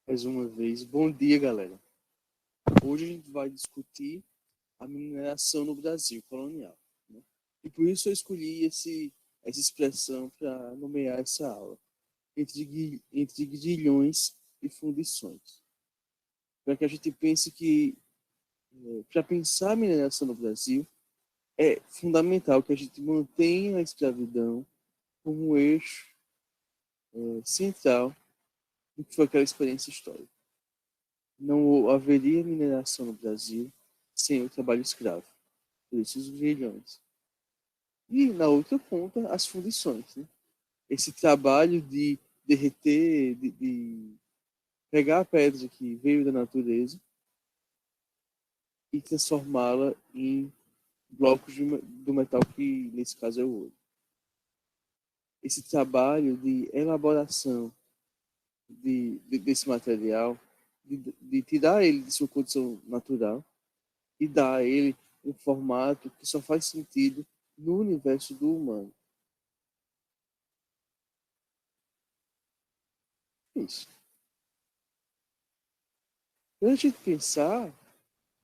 Mais uma vez, bom dia, galera. Hoje a gente vai discutir a mineração no Brasil colonial, né? E por isso eu escolhi essa expressão para nomear essa aula, entre grilhões e fundições. Para que a gente pense que, para pensar a mineração no Brasil, é fundamental que a gente mantenha a escravidão como um eixo central do que foi aquela experiência histórica. Não haveria mineração no Brasil sem o trabalho escravo, por isso os grilhões. E na outra ponta, as fundições, né? Esse trabalho de derreter, de pegar a pedra que veio da natureza e transformá-la em blocos do metal que, nesse caso, é o ouro. Esse trabalho de elaboração desse material, de tirar ele de sua condição natural e dar a ele um formato que só faz sentido no universo do humano. Isso. Quando a gente pensar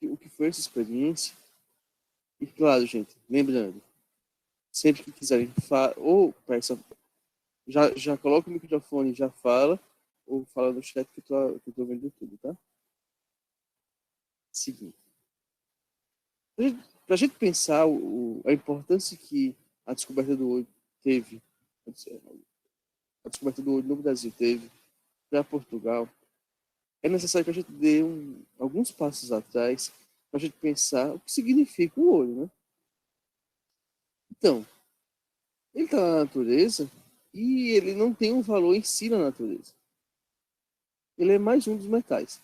o que foi essa experiência, e claro, gente, lembrando, sempre que quiserem ou peça, já coloca o microfone, já fala, ou fala no chat que eu tô vendo tudo, tá? Seguinte. Para a gente pensar a importância que a descoberta do ouro teve, a descoberta do ouro no Brasil teve para Portugal, é necessário que a gente dê alguns passos atrás para a gente pensar o que significa o ouro, né? Então, ele está na natureza e ele não tem um valor em si na natureza. Ele é mais um dos metais.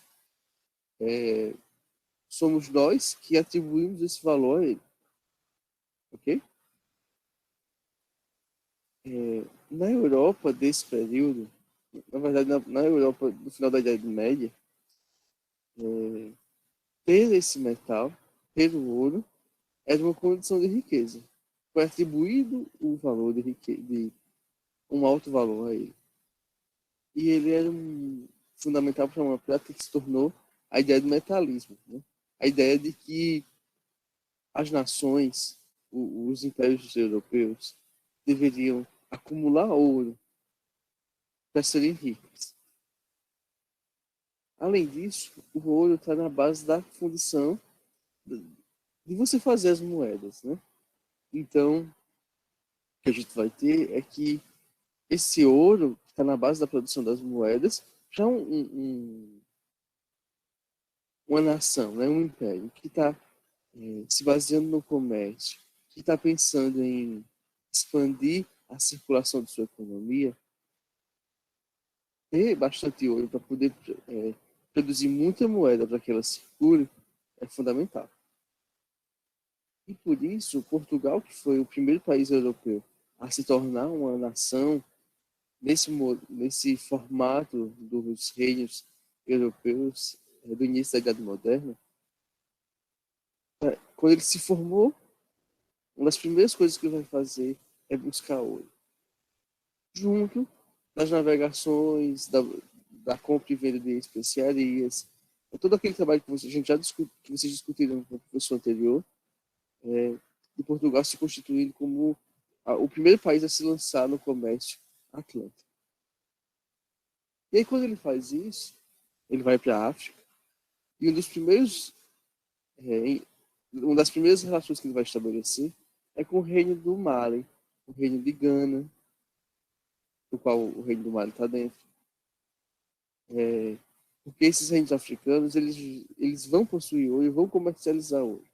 Somos nós que atribuímos esse valor a ele. Ok? Na Europa desse período, na verdade, na Europa do final da Idade Média, ter esse metal, ter o ouro, era uma condição de riqueza. Foi atribuído o valor de um alto valor a ele. E ele era fundamental para uma prática que se tornou a ideia do metalismo, né? A ideia de que as nações, os impérios europeus, deveriam acumular ouro para serem ricos. Além disso, o ouro está na base da fundição de você fazer as moedas, né? Então, o que a gente vai ter é que esse ouro que está na base da produção das moedas já é uma nação, né? Um império que está se baseando no comércio, que está pensando em expandir a circulação de sua economia, ter bastante ouro para poder produzir muita moeda para que ela circule é fundamental. E por isso, Portugal, que foi o primeiro país europeu a se tornar uma nação nesse formato dos reinos europeus do início da Idade Moderna, quando ele se formou, uma das primeiras coisas que ele vai fazer é buscar ouro. Junto das navegações, da compra e venda de especiarias, todo aquele trabalho que que vocês discutiram com o professor anterior, de Portugal se constituindo como o primeiro país a se lançar no comércio atlântico. E aí, quando ele faz isso, ele vai para a África, e uma das primeiras relações que ele vai estabelecer é com o reino do Mali, o reino de Gana, do qual o reino do Mali está dentro. Porque esses reinos africanos, eles vão possuir ouro e vão comercializar ouro.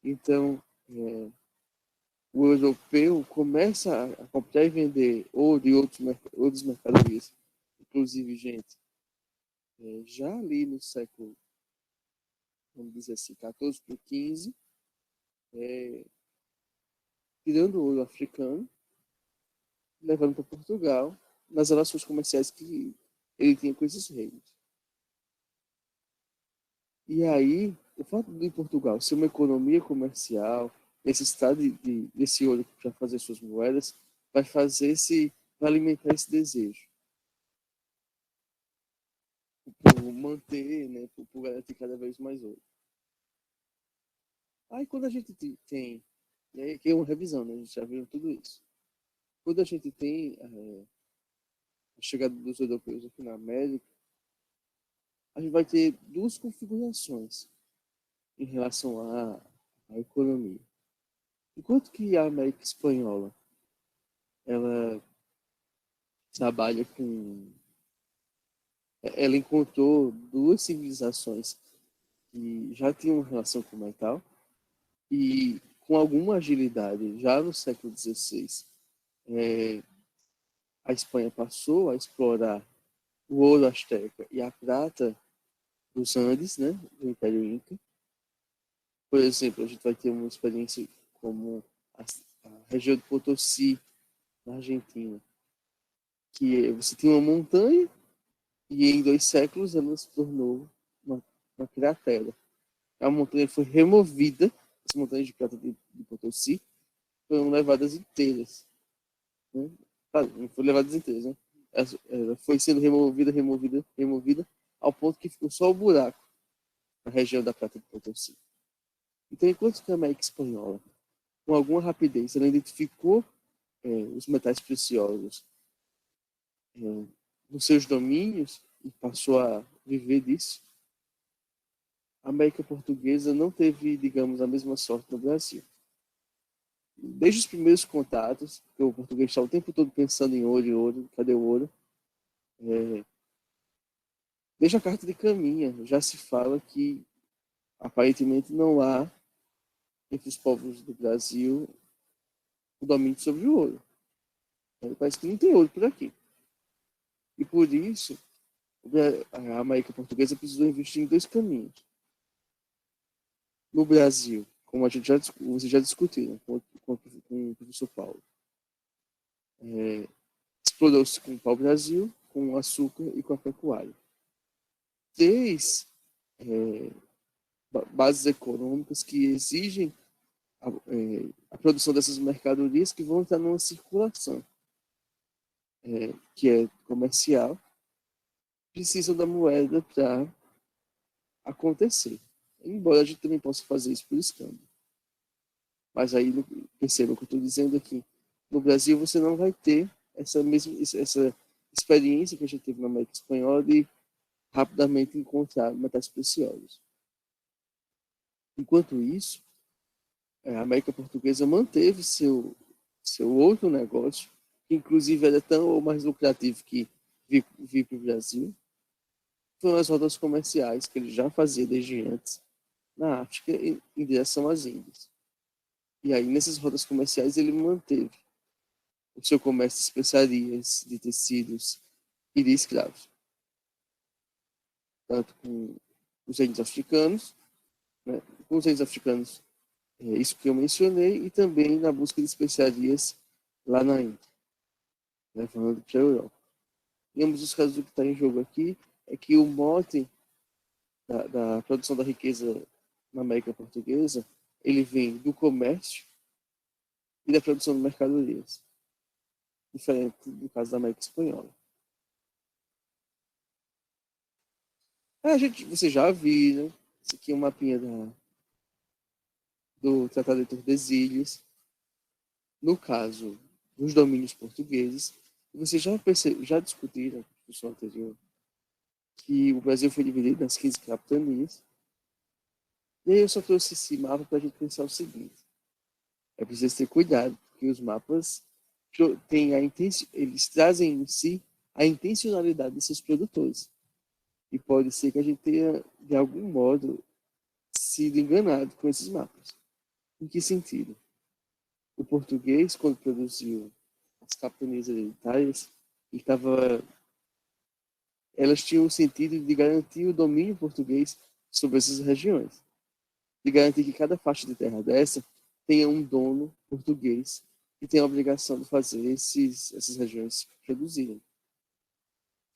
Então, o europeu começa a comprar e vender ouro e outras mercadorias. Inclusive, gente, já ali no século, vamos dizer assim, 14 para 15, tirando o ouro africano, levando para Portugal, nas relações comerciais que ele tinha com esses reinos. E aí, o fato de Portugal ser uma economia comercial, necessitar desse ouro para fazer suas moedas, vai alimentar esse desejo. manter, né, por garantir cada vez mais ouro. Aí quando a gente tem, e aí aqui é uma revisão, né, a gente já viu tudo isso. Quando a gente tem a chegada dos europeus aqui na América, a gente vai ter duas configurações em relação à economia. Enquanto que a América Espanhola, ela trabalha com... Ela encontrou duas civilizações que já tinham relação com o metal e com alguma agilidade, já no século XVI, a Espanha passou a explorar o ouro asteca e a prata dos Andes, né, do Império Inca. Por exemplo, a gente vai ter uma experiência como a região do Potosí, na Argentina, que você tinha uma montanha e em 2 séculos ela se tornou uma cratera. A montanha foi removida, as montanhas de prata de Potosí foram levadas inteiras. Né? Claro, não foram levadas inteiras, né? Ela foi sendo removida, ao ponto que ficou só o buraco na região da prata de Potosí. Então, enquanto que a América Espanhola, com alguma rapidez, ela identificou os metais preciosos nos seus domínios e passou a viver disso, a América Portuguesa não teve, digamos, a mesma sorte no Brasil. Desde os primeiros contatos, porque o português está o tempo todo pensando em ouro, cadê o ouro? Desde a Carta de Caminha, já se fala que aparentemente não há entre os povos do Brasil o domínio sobre o ouro. Parece que não tem ouro por aqui. E por isso, a América Portuguesa precisou investir em dois caminhos. No Brasil, como vocês já discutiram com o professor Paulo, explorou-se com o pau-brasil, com o açúcar e com a pecuária. Três bases econômicas que exigem a produção dessas mercadorias que vão entrar numa circulação, que é comercial, precisam da moeda para acontecer. Embora a gente também possa fazer isso por escândalo. Mas aí, perceba o que eu estou dizendo aqui. No Brasil, você não vai ter essa experiência que a gente teve na América Espanhola de rapidamente encontrar metais preciosos. Enquanto isso, a América Portuguesa manteve seu outro negócio, que inclusive era tão ou mais lucrativo que vir para o Brasil, foram as rotas comerciais que ele já fazia desde antes na África em direção às Índias. E aí, nessas rotas comerciais, ele manteve o seu comércio de especiarias, de tecidos e de escravos. Tanto com os índios africanos, né? Com os índios africanos, isso que eu mencionei, e também na busca de especiarias lá na Índia, levando para a Europa. Em ambos os casos, o que está em jogo aqui é que o mote da produção da riqueza na América Portuguesa, ele vem do comércio e da produção de mercadorias, diferente do caso da América Espanhola. Você já viu, né? Isso aqui é um mapinha do Tratado de Tordesilhas. No caso dos domínios portugueses, vocês já discutiram na discussão anterior que o Brasil foi dividido nas 15 capitanias. E aí eu só trouxe esse mapa para a gente pensar o seguinte: é preciso ter cuidado, porque os mapas eles trazem em si a intencionalidade desses produtores. E pode ser que a gente tenha, de algum modo, sido enganado com esses mapas. Em que sentido? O português, quando produziu as capitanias hereditárias, elas tinham o sentido de garantir o domínio português sobre essas regiões, de garantir que cada faixa de terra dessa tenha um dono português que tem a obrigação de fazer essas regiões produzirem.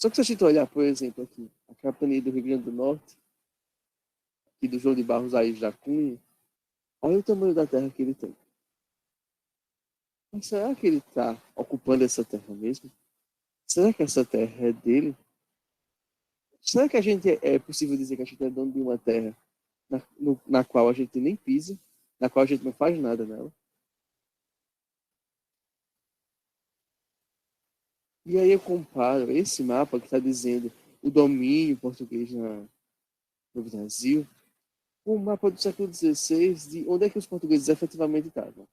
Só que se a gente olhar, por exemplo, aqui, a capitania do Rio Grande do Norte, aqui do João de Barros Aires da Cunha, olha o tamanho da terra que ele tem. Mas será que ele está ocupando essa terra mesmo? Será que essa terra é dele? Será que a gente é possível dizer que a gente é dono de uma terra na qual a gente nem pisa, na qual a gente não faz nada nela? E aí eu comparo esse mapa que está dizendo o domínio português no Brasil com o mapa do século XVI de onde é que os portugueses efetivamente estavam.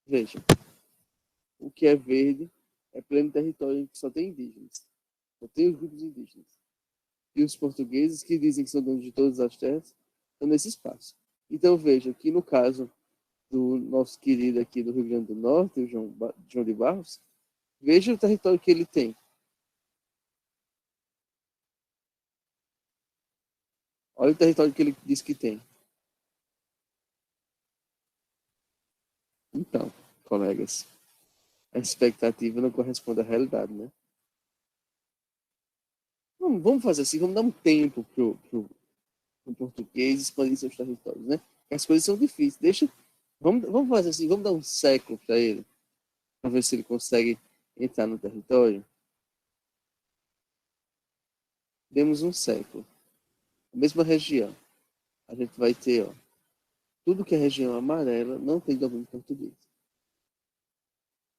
Veja, o que é verde é pleno território que só tem indígenas, só tem os grupos indígenas. E os portugueses, que dizem que são donos de todas as terras, estão nesse espaço. Então veja que no caso do nosso querido aqui do Rio Grande do Norte, o João de Barros, veja o território que ele tem. Olha o território que ele diz que tem. Então, colegas, a expectativa não corresponde à realidade, né? Vamos fazer assim, vamos dar um tempo pro português expandir seus territórios, né? As coisas são difíceis. Vamos fazer assim, vamos dar um século para ele, para ver se ele consegue entrar no território. Demos um século. A mesma região. A gente vai ter, ó, tudo que é região amarela não tem domínio português.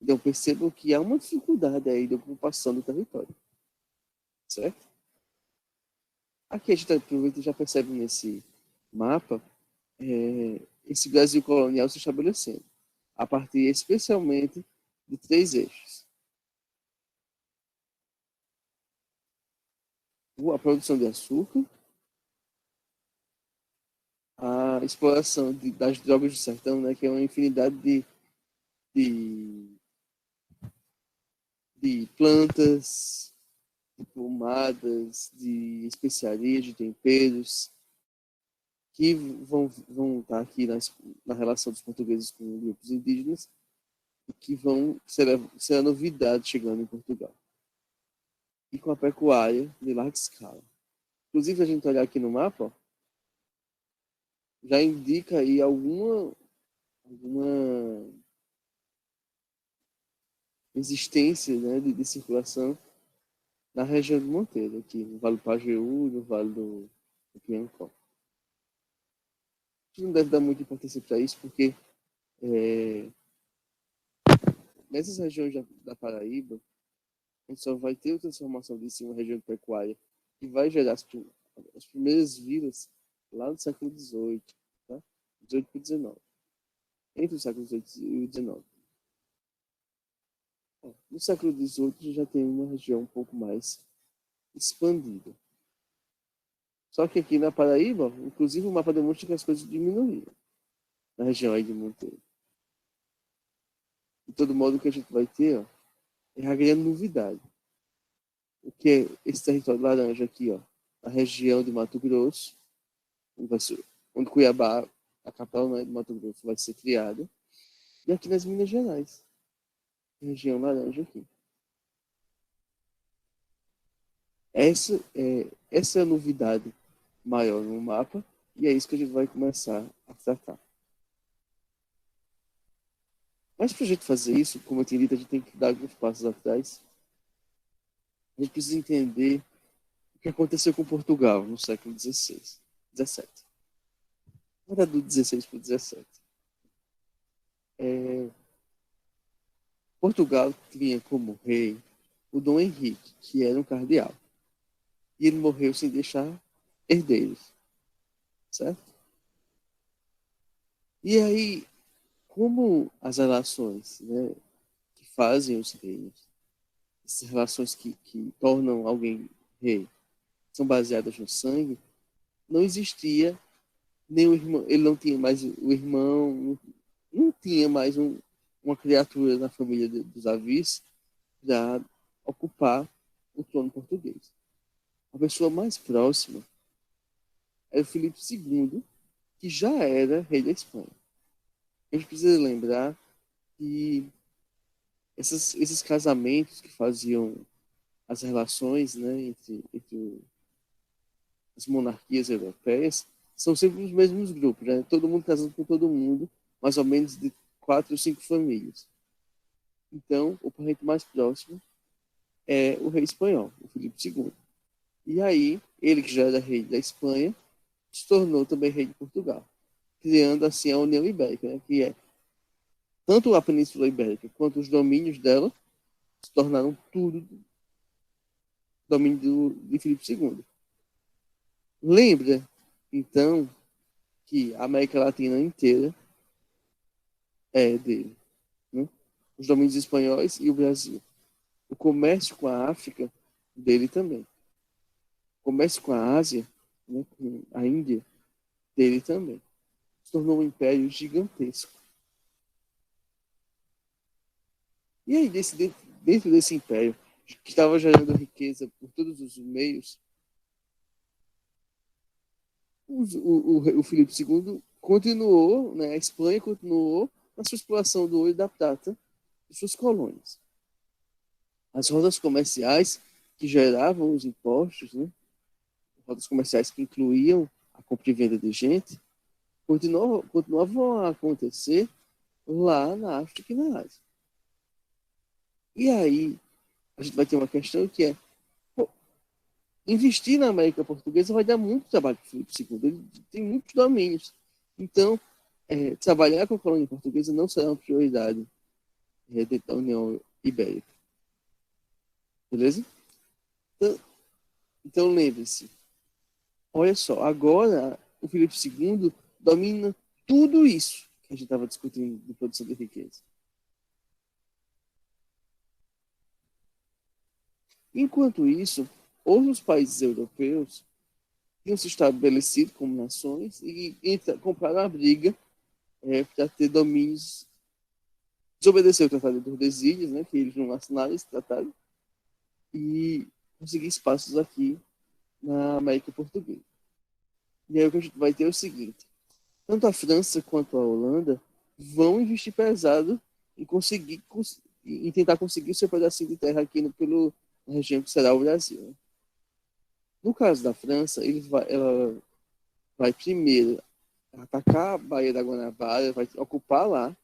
Então percebam que há uma dificuldade aí de ocupação do território. Certo? Aqui a gente aproveita e já percebe nesse mapa esse Brasil colonial se estabelecendo, a partir especialmente de três eixos. A produção de açúcar, a exploração das drogas do sertão, né, que é uma infinidade de, de plantas, de pomadas, de especiarias, de temperos, que vão estar aqui na relação dos portugueses com grupos indígenas e que vão ser a novidade chegando em Portugal. E com a pecuária de larga escala. Inclusive, a gente olhar aqui no mapa, ó, já indica aí alguma existência, né, de circulação na região de Monteiro, aqui no Vale do Pajeú, no Vale do Piancó. A gente não deve dar muita importância para isso, porque nessas regiões da Paraíba, a gente só vai ter a transformação disso em uma região de pecuária que vai gerar as primeiras vilas lá no século XVIII, tá? 18 para 19. Entre o século XVIII e o XIX. No século XVIII já tem uma região um pouco mais expandida. Só que aqui na Paraíba, inclusive o mapa demonstra que as coisas diminuíram na região aí de Monteiro. De todo modo, o que a gente vai ter, ó, é a grande novidade. O que é esse território laranja aqui, ó, a região de Mato Grosso, onde Cuiabá, a capital, né, de Mato Grosso, vai ser criada, e aqui nas Minas Gerais, a região laranja aqui. Essa é a novidade maior no mapa, e é isso que a gente vai começar a tratar. Mas para a gente fazer isso, como eu tinha dito, a gente tem que dar alguns passos atrás. A gente precisa entender o que aconteceu com Portugal no século XVI, XVII. Era do 16 para o 17. Portugal tinha como rei o Dom Henrique, que era um cardeal. E ele morreu sem deixar herdeiros, certo? E aí, como as relações, né, que fazem os reis, essas relações que tornam alguém rei, são baseadas no sangue, não existia nenhum irmão, ele não tinha mais o irmão, não tinha mais uma criatura na família dos Avis para ocupar o trono português. A pessoa mais próxima era o Filipe II, que já era rei da Espanha. A gente precisa lembrar que esses casamentos que faziam as relações, né, entre as monarquias europeias são sempre os mesmos grupos, né? Todo mundo casando com todo mundo, mais ou menos de 4 ou 5 famílias. Então, o parente mais próximo é o rei espanhol, o Filipe II. E aí, ele que já era rei da Espanha, se tornou também rei de Portugal, criando assim a União Ibérica, né, que é tanto a Península Ibérica quanto os domínios dela se tornaram tudo domínio de Filipe II. Lembra, então, que a América Latina inteira é dele, né? Os domínios espanhóis e o Brasil. O comércio com a África, dele também. O comércio com a Ásia, né, com a Índia, dele também. Se tornou um império gigantesco. E aí, dentro desse império, que estava gerando riqueza por todos os meios, o Filipe II continuou, né, a Espanha continuou na sua exploração do ouro e da prata de suas colônias. As rotas comerciais que geravam os impostos, né, rotas comerciais que incluíam a compra e venda de gente, continuavam a acontecer lá na África e na Ásia. E aí, a gente vai ter uma questão que é, pô, investir na América Portuguesa vai dar muito trabalho para o Filipe II. Ele tem muitos domínios. Então, trabalhar com a colônia portuguesa não será uma prioridade dentro da União Ibérica. Beleza? Então lembre-se. Olha só, agora o Filipe II domina tudo isso que a gente estava discutindo de produção de riqueza. Enquanto isso, outros países europeus tinham se estabelecido como nações e compraram a briga para ter domínios, desobedecer o Tratado de Tordesilhas, né, que eles não assinaram esse tratado, e conseguir espaços aqui na América Portuguesa. E aí o que a gente vai ter é o seguinte: tanto a França quanto a Holanda vão investir pesado em tentar conseguir o seu pedacinho de terra aqui na região que será o Brasil. Né? No caso da França, ela vai primeiro atacar a Baía da Guanabara, vai ocupar lá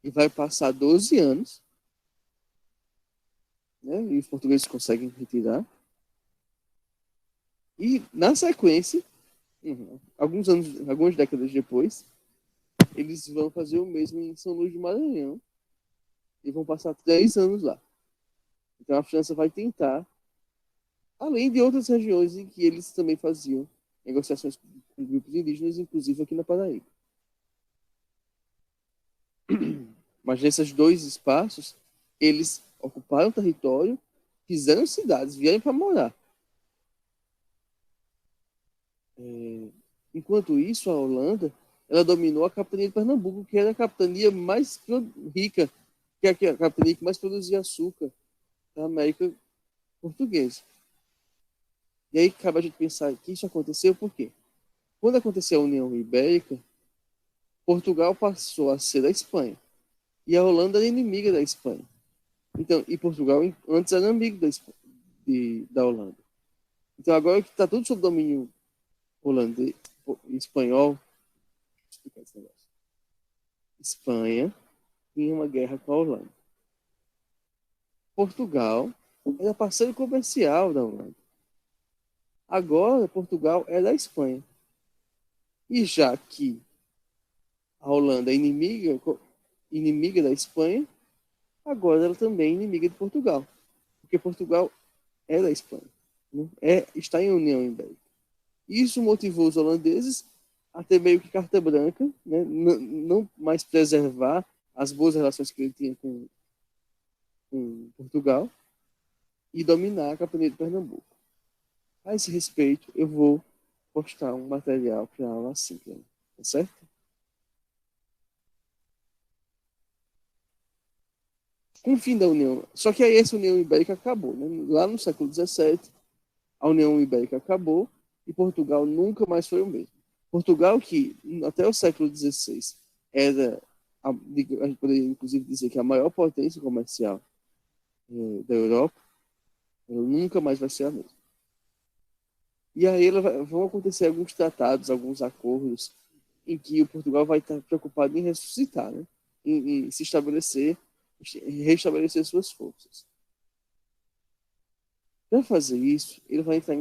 e vai passar 12 anos, né? E os portugueses conseguem retirar. E na sequência, algumas décadas depois, eles vão fazer o mesmo em São Luís do Maranhão e vão passar 3 anos lá. Então a França vai tentar, além de outras regiões em que eles também faziam negociações com grupos indígenas, inclusive aqui na Paraíba. Mas nesses dois espaços, eles ocuparam o território, fizeram cidades, vieram para morar. Enquanto isso, a Holanda, ela dominou a capitania de Pernambuco, que era a capitania mais rica, que é a capitania que mais produzia açúcar da América Portuguesa. E aí cabe a gente pensar que isso aconteceu por quê? Quando aconteceu a União Ibérica, Portugal passou a ser da Espanha. E a Holanda era inimiga da Espanha. Então, e Portugal antes era amigo da Holanda. Então, agora que está tudo sob domínio holandês, espanhol, explicar esse negócio. Espanha tinha uma guerra com a Holanda. Portugal era parceiro comercial da Holanda. Agora, Portugal é da Espanha. E já que a Holanda é inimiga da Espanha, agora ela também é inimiga de Portugal. Porque Portugal é da Espanha. Né? Está em união ibérica. Isso motivou os holandeses a ter meio que carta branca, né? Não mais preservar as boas relações que ele tinha com Portugal e dominar a capitania de Pernambuco. A esse respeito, eu vou postar um material para a aula assíncrona, tá certo? Com o fim da União, só que aí essa União Ibérica acabou, né? Lá no século XVII, a União Ibérica acabou e Portugal nunca mais foi o mesmo. Portugal, que até o século XVI era, a gente poderia inclusive dizer que a maior potência comercial da Europa, ela nunca mais vai ser a mesma. E aí vão acontecer alguns tratados, alguns acordos, em que o Portugal vai estar preocupado em ressuscitar, né? em se estabelecer, restabelecer suas forças. Para fazer isso, ele vai entrar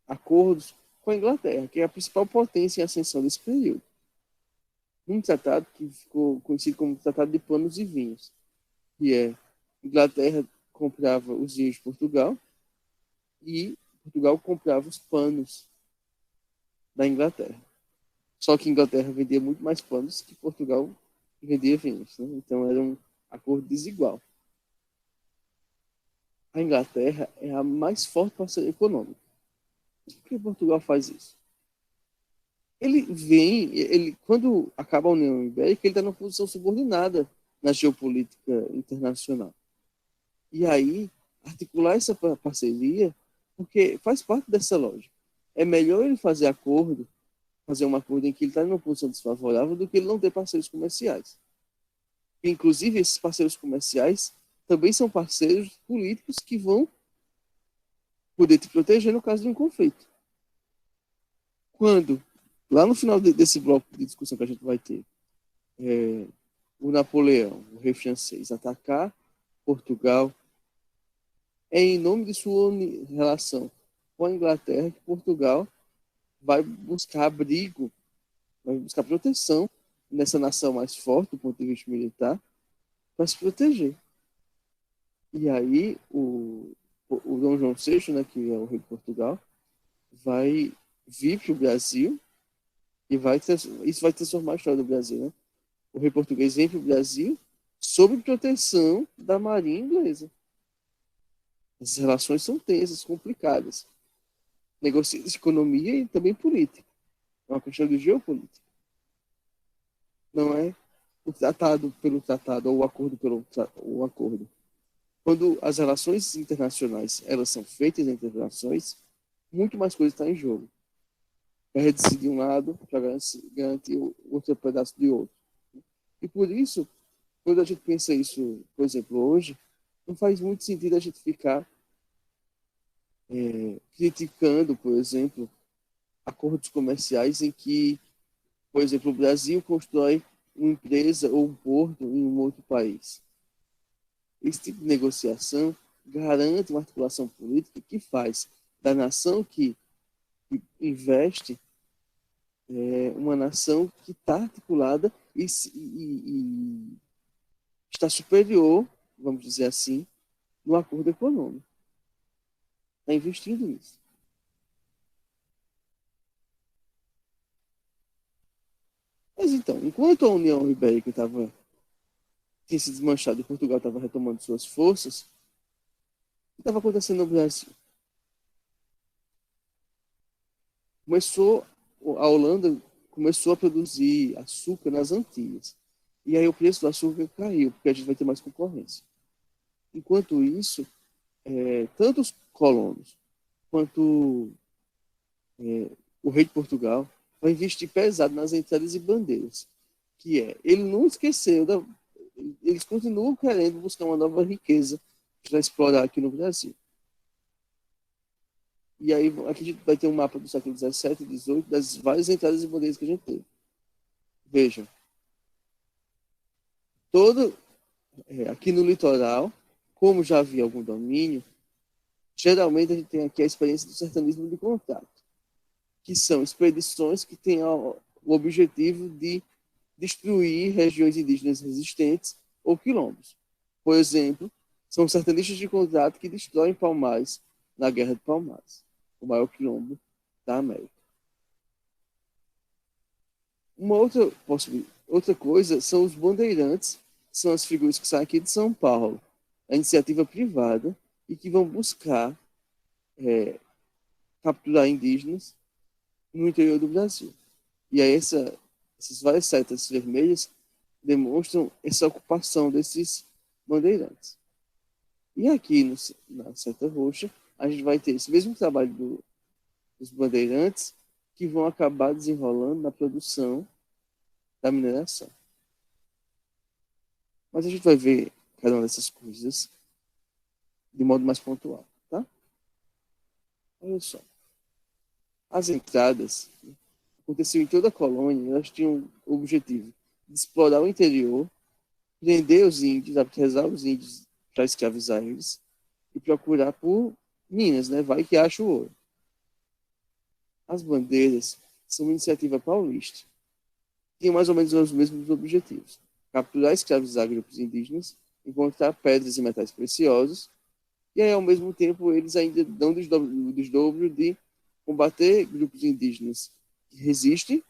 acordos com a Inglaterra, que é a principal potência em ascensão desse período. Um tratado que ficou conhecido como Tratado de Panos e Vinhos, que é Inglaterra comprava os vinhos de Portugal e Portugal comprava os panos da Inglaterra. Só que a Inglaterra vendia muito mais panos que Portugal vendia vinhos. Né? Então era um acordo desigual. A Inglaterra é a mais forte parceira econômica. Por que Portugal faz isso? Quando acaba a União Ibérica, ele está numa posição subordinada na geopolítica internacional. E aí, articular essa parceria, porque faz parte dessa lógica. É melhor ele fazer um acordo em que ele está numa posição desfavorável, do que ele não ter parceiros comerciais. Inclusive, esses parceiros comerciais também são parceiros políticos que vão poder te proteger no caso de um conflito. Quando, lá no final desse bloco de discussão que a gente vai ter, o Napoleão, o rei francês, atacar Portugal, é em nome de sua relação com a Inglaterra que Portugal vai buscar abrigo, vai buscar proteção nessa nação mais forte do ponto de vista militar, para se proteger. E aí o Dom João VI, né, que é o rei de Portugal, vai vir para o Brasil e isso vai transformar a história do Brasil. Né? O rei português vem para o Brasil sob proteção da marinha inglesa. As relações são tensas, complicadas. Negocia-se de economia e também política. É uma questão de geopolítica. Não é o tratado pelo tratado ou o acordo pelo o acordo. Quando as relações internacionais elas são feitas entre as nações, muito mais coisa está em jogo. Para decidir um lado, para garantir outro pedaço de outro. E por isso, quando a gente pensa isso, por exemplo, hoje, não faz muito sentido a gente ficar criticando, por exemplo, acordos comerciais em que, por exemplo, o Brasil constrói uma empresa ou um porto em um outro país. Esse tipo de negociação garante uma articulação política que faz da nação que investe uma nação que está articulada e está superior, vamos dizer assim, no acordo econômico. Está investindo nisso. Mas então, enquanto a União Ibérica tinha se desmanchado e Portugal estava retomando suas forças, o que estava acontecendo no Brasil? A Holanda começou a produzir açúcar nas Antilhas. E aí o preço do açúcar caiu, porque a gente vai ter mais concorrência. Enquanto isso, tanto os colonos quanto o rei de Portugal vai investir pesado nas entradas e bandeiras, ele não esqueceu, eles continuam querendo buscar uma nova riqueza para explorar aqui no Brasil. E aí aqui a gente vai ter um mapa do século XVII e XVIII das várias entradas e bandeiras que a gente teve. Vejam, aqui no litoral, como já havia algum domínio, geralmente a gente tem aqui a experiência do sertanismo de contato, que são expedições que têm o objetivo de destruir regiões indígenas resistentes ou quilombos. Por exemplo, são sertanistas de contato que destroem Palmares na Guerra de Palmares, o maior quilombo da América. Uma outra coisa são os bandeirantes, são as figuras que saem aqui de São Paulo, a iniciativa privada, e que vão buscar capturar indígenas no interior do Brasil. E aí essas várias setas vermelhas demonstram essa ocupação desses bandeirantes. E aqui na seta roxa, a gente vai ter esse mesmo trabalho dos bandeirantes que vão acabar desenrolando na produção da mineração. Mas a gente vai ver cada uma dessas coisas de modo mais pontual, tá? Olha só. As entradas aconteciam em toda a colônia, elas tinham o objetivo de explorar o interior, prender os índios, apresar os índios para escravizar eles e procurar por Minas, né? Vai que acha o ouro. As bandeiras são uma iniciativa paulista. Tinham mais ou menos os mesmos objetivos: capturar e escravizar grupos indígenas, encontrar pedras e metais preciosos, e aí, ao mesmo tempo, eles ainda dão o desdobro de combater grupos indígenas que resistem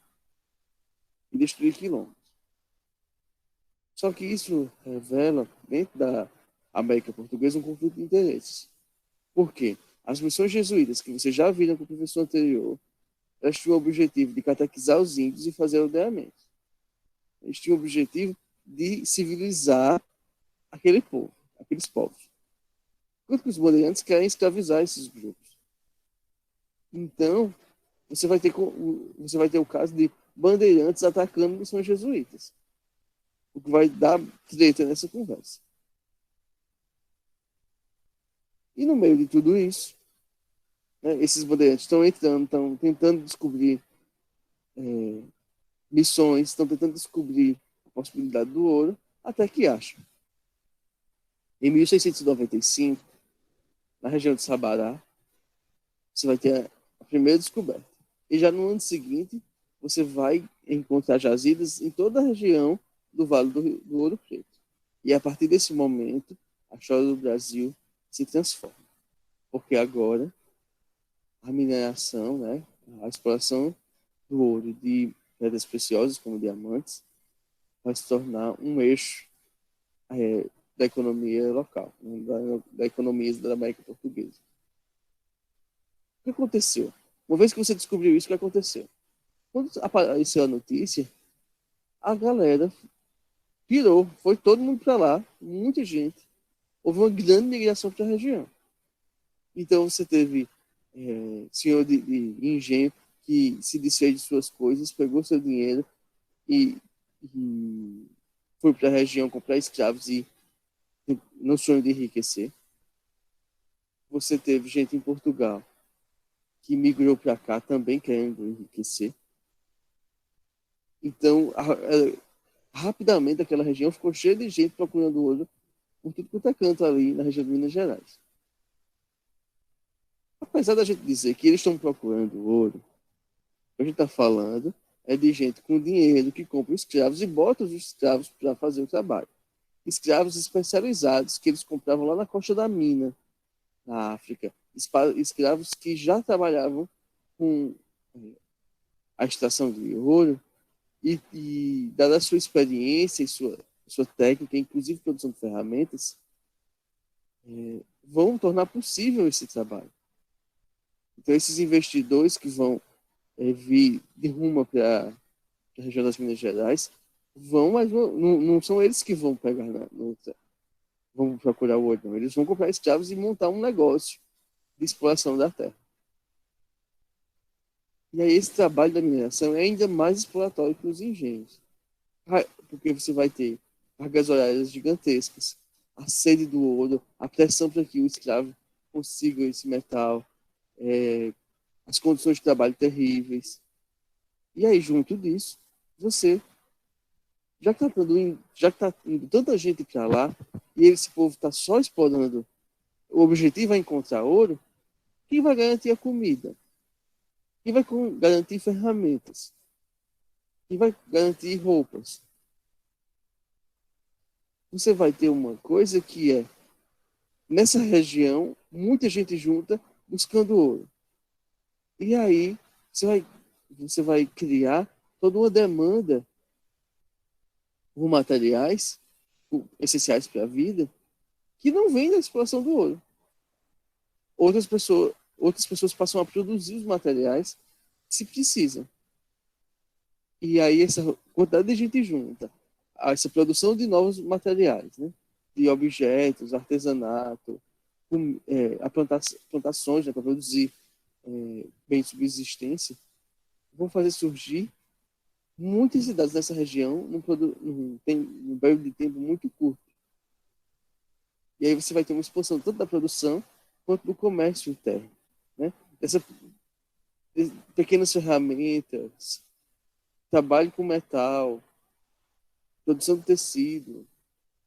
e destruir quilombos. Só que isso revela, dentro da América Portuguesa, um conflito de interesses. Por quê? As missões jesuítas, que você já viram com o professor anterior, elas tinham o objetivo de catequizar os índios e fazer ordenamento. Eles tinham o objetivo de civilizar aquele povo, aqueles povos. Enquanto que os bandeirantes querem escravizar esses grupos. Então, você vai ter o caso de bandeirantes atacando missões jesuítas, o que vai dar treta nessa conversa. E no meio de tudo isso, né, esses bandeirantes estão entrando, estão tentando descobrir missões, estão tentando descobrir a possibilidade do ouro, até que acham. Em 1695, na região de Sabará, você vai ter a primeira descoberta. E já no ano seguinte, você vai encontrar jazidas em toda a região do Vale do Ouro Preto. E a partir desse momento, a história do Brasil se transforma. Porque agora, a mineração, né, a exploração do ouro e de pedras preciosas, como diamantes, vai se tornar um eixo da economia local, né, da economia da América Portuguesa. O que aconteceu? Uma vez que você descobriu isso, o que aconteceu? Quando apareceu a notícia, a galera pirou, foi todo mundo para lá, muita gente. Houve uma grande migração para a região. Então você teve senhor de engenho que se desfez de suas coisas, pegou seu dinheiro e foi para a região comprar escravos e no sonho de enriquecer. Você teve gente em Portugal que migrou para cá também querendo enriquecer. Então, rapidamente aquela região ficou cheia de gente procurando ouro por tudo quanto é canto ali na região de Minas Gerais. Apesar da gente dizer que eles estão procurando ouro, o que a gente está falando é de gente com dinheiro que compra escravos e bota os escravos para fazer o trabalho. Escravos especializados que eles compravam lá na costa da mina, na África. Escravos que já trabalhavam com a extração de ouro e dada a sua experiência e sua técnica, inclusive produção de ferramentas, vão tornar possível esse trabalho. Então, esses investidores que vão vir de rumo para a região das Minas Gerais mas não são eles que vão pegar vão procurar o ouro, não. Eles vão comprar escravos e montar um negócio de exploração da terra. E aí esse trabalho da mineração é ainda mais exploratório que os engenhos. Porque você vai ter cargas horárias gigantescas, a sede do ouro, a pressão para que o escravo consiga esse metal, as condições de trabalho terríveis. E aí, junto disso, você, já que está indo tanta gente para lá, e esse povo está só explorando, o objetivo é encontrar ouro, quem vai garantir a comida? Quem vai garantir ferramentas? Quem vai garantir roupas? Você vai ter uma coisa que é, nessa região, muita gente junta buscando ouro. E aí, você vai criar toda uma demanda por materiais essenciais para a vida que não vem da exploração do ouro. Outras pessoas passam a produzir os materiais que se precisam. E aí essa quantidade de gente junta essa produção de novos materiais, né? De objetos, artesanato, plantações, né, para produzir bens de subsistência, vão fazer surgir muitas cidades nessa região num período de tempo muito curto. E aí você vai ter uma expansão tanto da produção quanto do comércio interno, né? Pequenas ferramentas, trabalho com metal, produção de tecido,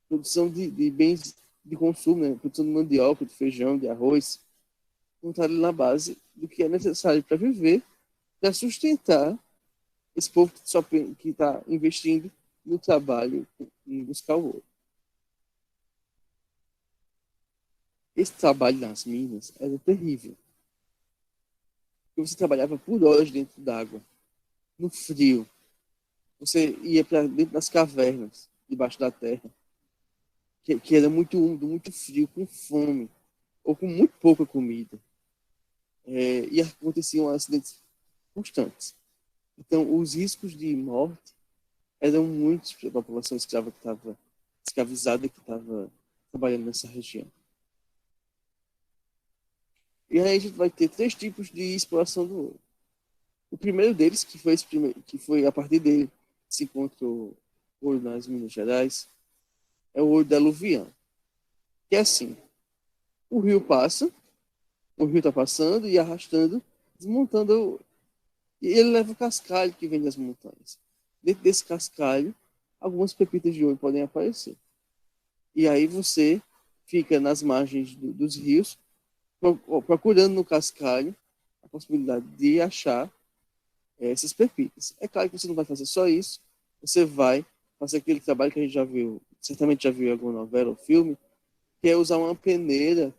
produção de bens de consumo, né? Produção de mandioca, de feijão, de arroz. vão estar ali na base do que é necessário para viver, para sustentar esse povo que está investindo no trabalho em buscar o ouro. Esse trabalho nas minas era terrível. Porque você trabalhava por horas dentro d'água, no frio. Você ia para dentro das cavernas, debaixo da terra, que era muito úmido, muito frio, com fome, ou com muito pouca comida. E aconteciam acidentes constantes. Então, os riscos de morte eram muitos para a população escrava que estava escravizada, que estava trabalhando nessa região. E aí a gente vai ter 3 tipos de exploração do ouro. O primeiro deles, que foi a partir dele que se encontrou ouro nas Minas Gerais, é o ouro da aluvião. Que é assim, o rio passa, o rio está passando e arrastando, desmontando, e ele leva o cascalho que vem das montanhas. Dentro desse cascalho, algumas pepitas de ouro podem aparecer. E aí você fica nas margens dos rios, procurando no cascalho a possibilidade de achar essas pepitas. É claro que você não vai fazer só isso, você vai fazer aquele trabalho que a gente já viu, certamente já viu em alguma novela ou filme, que é usar uma peneira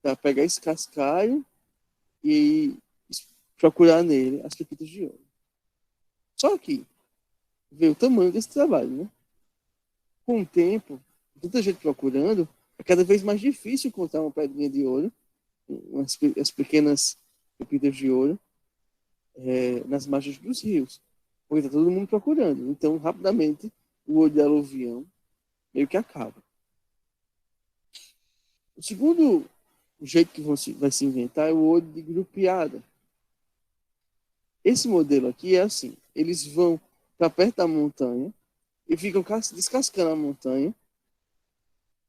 para pegar esse cascalho e procurar nele as pepitas de ouro. Só que vê o tamanho desse trabalho, né? Com o tempo, tanta gente procurando, é cada vez mais difícil encontrar uma pedrinha de ouro, as pequenas pepitas de ouro, nas margens dos rios, porque está todo mundo procurando. Então, rapidamente, o ouro de aluvião meio que acaba. O segundo jeito que vai se inventar é o ouro de grupeada. Esse modelo aqui é assim, eles vão para perto da montanha e ficam descascando a montanha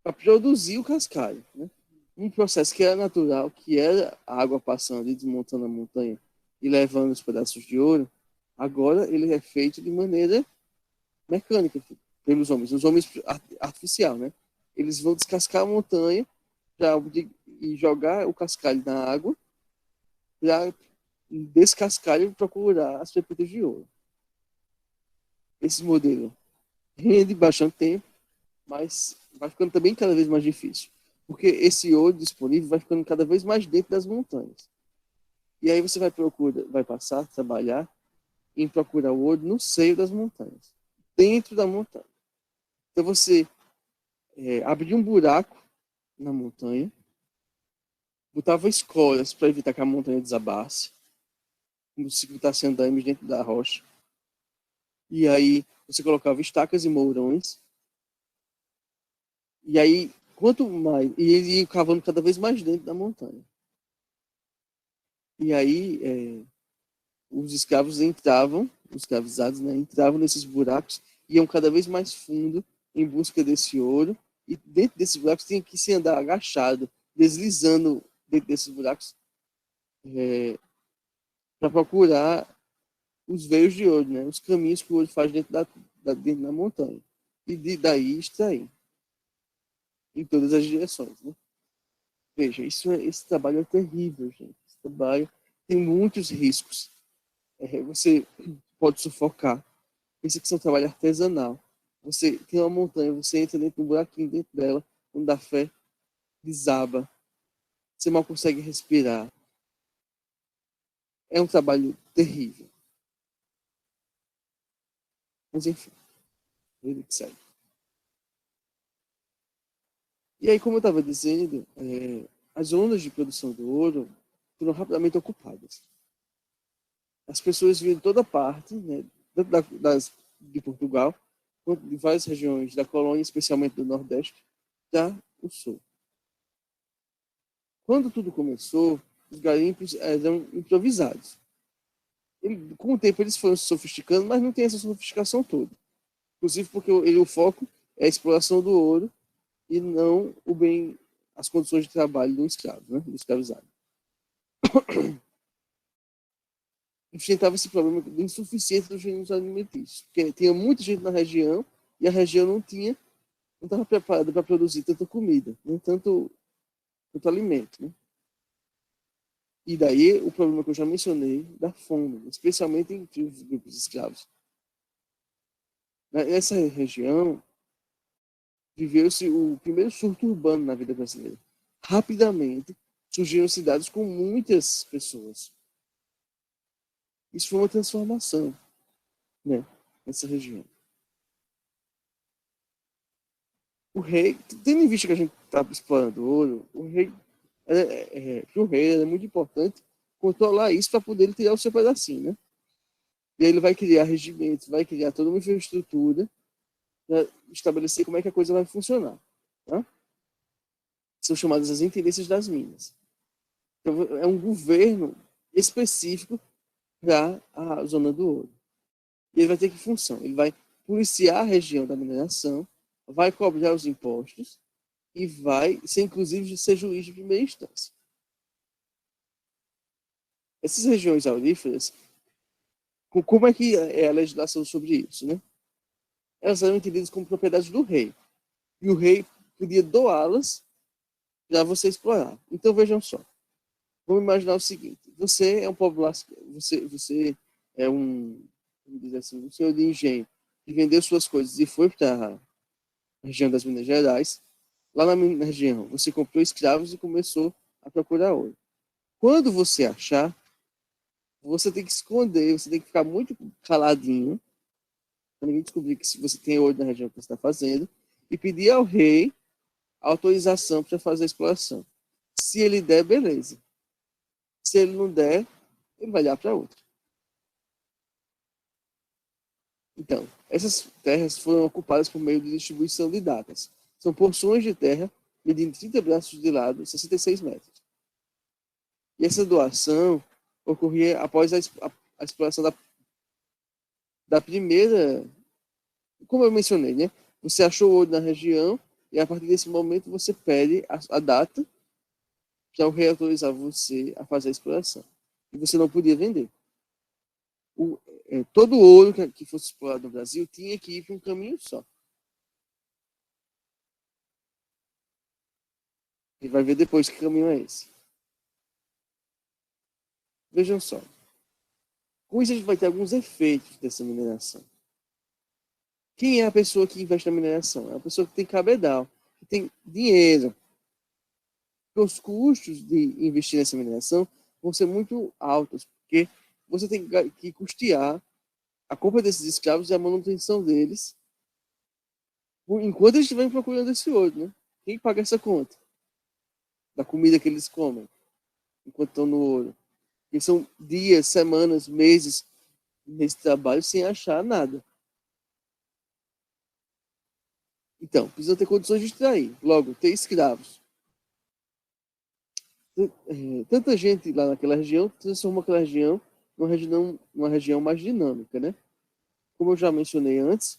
para produzir o cascalho, né? Um processo que era natural, que era a água passando e desmontando a montanha e levando os pedaços de ouro, agora ele é feito de maneira mecânica pelos homens, os homens artificial, né? Eles vão descascar a montanha e jogar o cascalho na água para descascar e procurar as pepitas de ouro. Esse modelo rende bastante tempo, mas vai ficando também cada vez mais difícil, porque esse ouro disponível vai ficando cada vez mais dentro das montanhas. E aí você vai passar a trabalhar em procurar o ouro no seio das montanhas, dentro da montanha. Então você abria um buraco na montanha, botava escoras para evitar que a montanha desabasse, como se botasse andames dentro da rocha. E aí você colocava estacas e mourões. E aí, quanto mais... E ele ia cavando cada vez mais dentro da montanha. E aí, os escravos entravam, os escravizados, né, entravam nesses buracos, iam cada vez mais fundo em busca desse ouro. E dentro desses buracos tinha que se andar agachado, deslizando dentro desses buracos, para procurar os veios de ouro, né? Os caminhos que o ouro faz dentro dentro da montanha. E daí extrair em todas as direções, né? Veja, esse trabalho é terrível, gente. Esse trabalho tem muitos riscos. Você pode sufocar. Esse aqui é um trabalho artesanal. Você tem uma montanha, você entra dentro de um buraquinho dentro dela, não dá fé, desaba. Você mal consegue respirar. É um trabalho terrível. Mas enfim, ele que segue. E aí, como eu estava dizendo, as zonas de produção do ouro foram rapidamente ocupadas. As pessoas vinham de toda parte, né, tanto de Portugal, quanto de várias regiões da colônia, especialmente do Nordeste, para o Sul. Quando tudo começou, os garimpos eram improvisados. Com o tempo eles foram se sofisticando, mas não tem essa sofisticação toda. Inclusive porque o foco é a exploração do ouro e não as condições de trabalho do escravo, né, do escravizado. Enfrentava esse problema de insuficiência dos gêneros alimentícios, porque tinha muita gente na região e a região não estava preparada para produzir tanta comida, né, tanto alimento, né? E daí o problema que eu já mencionei da fome, especialmente entre os grupos escravos. Nessa região, viveu-se o primeiro surto urbano na vida brasileira. Rapidamente, surgiram cidades com muitas pessoas. Isso foi uma transformação, né, nessa região. O rei, tendo em vista que a gente está explorando ouro, o rei é muito importante controlar isso para poder ele tirar o seu pedacinho, né? E aí ele vai criar regimentos, vai criar toda uma infraestrutura para estabelecer como é que a coisa vai funcionar. Tá? São chamadas as intendências das minas. Então, é um governo específico para a zona do ouro. E ele vai ter que função? Ele vai policiar a região da mineração, vai cobrar os impostos e vai ser, inclusive, ser juiz de primeira instância. Essas regiões auríferas, como é que é a legislação sobre isso, né? Elas eram entendidas como propriedade do rei. E o rei podia doá-las para você explorar. Então, vejam só. Vamos imaginar o seguinte. Você é um povo você é vamos dizer assim, um senhor de engenho que vendeu suas coisas e foi para a região das Minas Gerais. Lá na região, você comprou escravos e começou a procurar ouro. Quando você achar, você tem que esconder, você tem que ficar muito caladinho, para ninguém descobrir que se você tem ouro na região que você está fazendo, e pedir ao rei autorização para fazer a exploração. Se ele der, beleza. Se ele não der, ele vai dar para outro. Então, essas terras foram ocupadas por meio de distribuição de datas. São porções de terra medindo 30 braços de lado, 66 metros. E essa doação ocorria após a exploração da primeira, como eu mencionei, né? Você achou ouro na região e a partir desse momento você pede a data para o rei autorizar você a fazer a exploração. E você não podia vender. Todo o ouro que fosse explorado no Brasil tinha que ir para um caminho só. E vai ver depois que caminho é esse. Vejam só. Com isso a gente vai ter alguns efeitos dessa mineração. Quem é a pessoa que investe na mineração? É a pessoa que tem cabedal, que tem dinheiro. Porque os custos de investir nessa mineração vão ser muito altos, porque você tem que custear a compra desses escravos e a manutenção deles enquanto eles estiverem procurando esse ouro, né? Quem paga essa conta? Da comida que eles comem enquanto estão no ouro. E são dias, semanas, meses nesse trabalho sem achar nada. Então, precisam ter condições de extrair. Logo, ter escravos. Tanta gente lá naquela região transformou aquela região numa região mais dinâmica, né? Como eu já mencionei antes,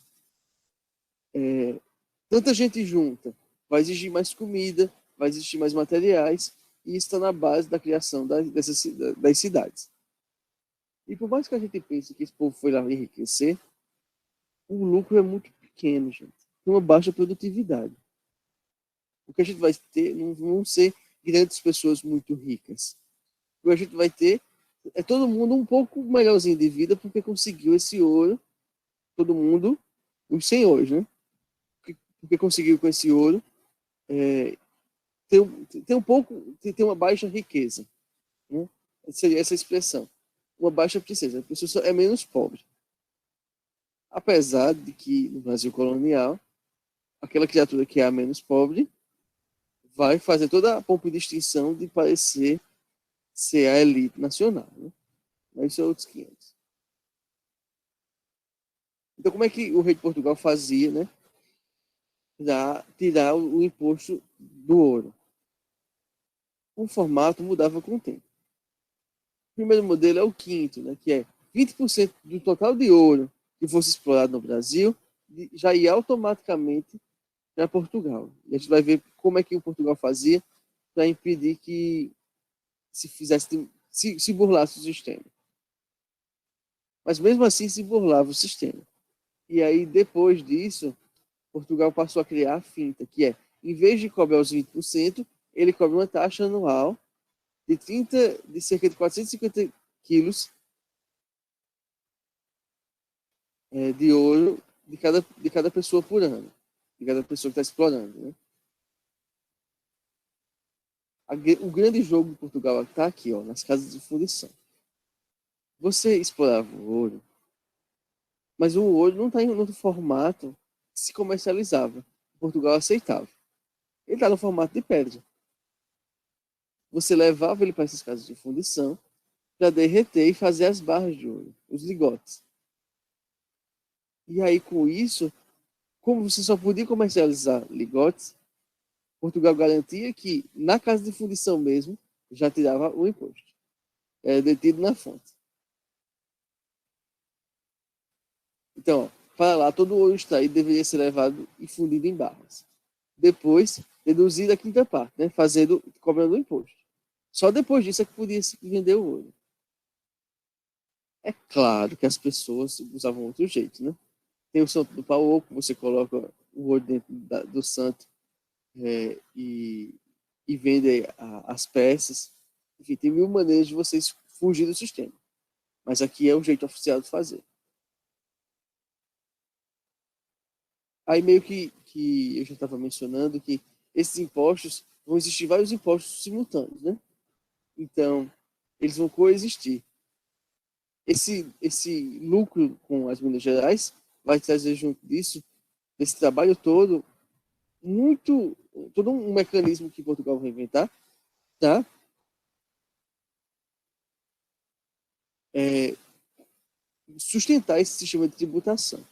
tanta gente junta, vai exigir mais comida, vai existir mais materiais, e isso está na base da criação das cidades. E por mais que a gente pense que esse povo foi lá enriquecer, o lucro é muito pequeno, gente. Tem uma baixa produtividade. O que a gente vai ter não vão ser grandes pessoas muito ricas. O que a gente vai ter é todo mundo um pouco melhorzinho de vida porque conseguiu esse ouro, todo mundo, os senhores, né? Porque conseguiu com esse ouro ter um pouco, ter uma baixa riqueza, né? Seria essa expressão. Uma baixa princesa. A pessoa é menos pobre. Apesar de que no Brasil colonial, aquela criatura que é a menos pobre vai fazer toda a pompa e distinção de parecer ser a elite nacional, né? Mas isso é outros 500. Então, como é que o rei de Portugal fazia, né, para tirar o imposto do ouro? O formato mudava com o tempo. O primeiro modelo é o quinto, né, que é 20% do total de ouro que fosse explorado no Brasil já ia automaticamente para Portugal. E a gente vai ver como é que o Portugal fazia para impedir que se burlasse o sistema. Mas mesmo assim se burlava o sistema. E aí, depois disso, Portugal passou a criar a finta, que é, em vez de cobrar os 20%, ele cobra uma taxa anual de cerca de 450 quilos de ouro de cada pessoa por ano, de cada pessoa que está explorando, né? O grande jogo de Portugal está aqui, ó, nas casas de fundição. Você explorava o ouro, mas o ouro não está em outro formato que se comercializava. Portugal aceitava. Ele está no formato de pedra. Você levava ele para essas casas de fundição para derreter e fazer as barras de ouro, os ligotes. E aí, com isso, como você só podia comercializar ligotes, Portugal garantia que na casa de fundição mesmo já tirava o imposto. Era detido na fonte. Então, ó, para lá, todo o ouro extraído deveria ser levado e fundido em barras. Depois, deduzido a quinta parte, né, cobrando o imposto. Só depois disso é que podia se vender o ouro. É claro que as pessoas usavam outro jeito, né? Tem o santo do pau oco, você coloca o ouro dentro do santo e vende as peças. Enfim, tem mil maneiras de vocês fugir do sistema. Mas aqui é o jeito oficial de fazer. Aí meio que eu já estava mencionando que esses impostos, vão existir vários impostos simultâneos, né? Então, eles vão coexistir. Esse lucro com as Minas Gerais vai trazer junto disso, desse trabalho todo, todo um mecanismo que Portugal vai inventar, tá? Sustentar esse sistema de tributação.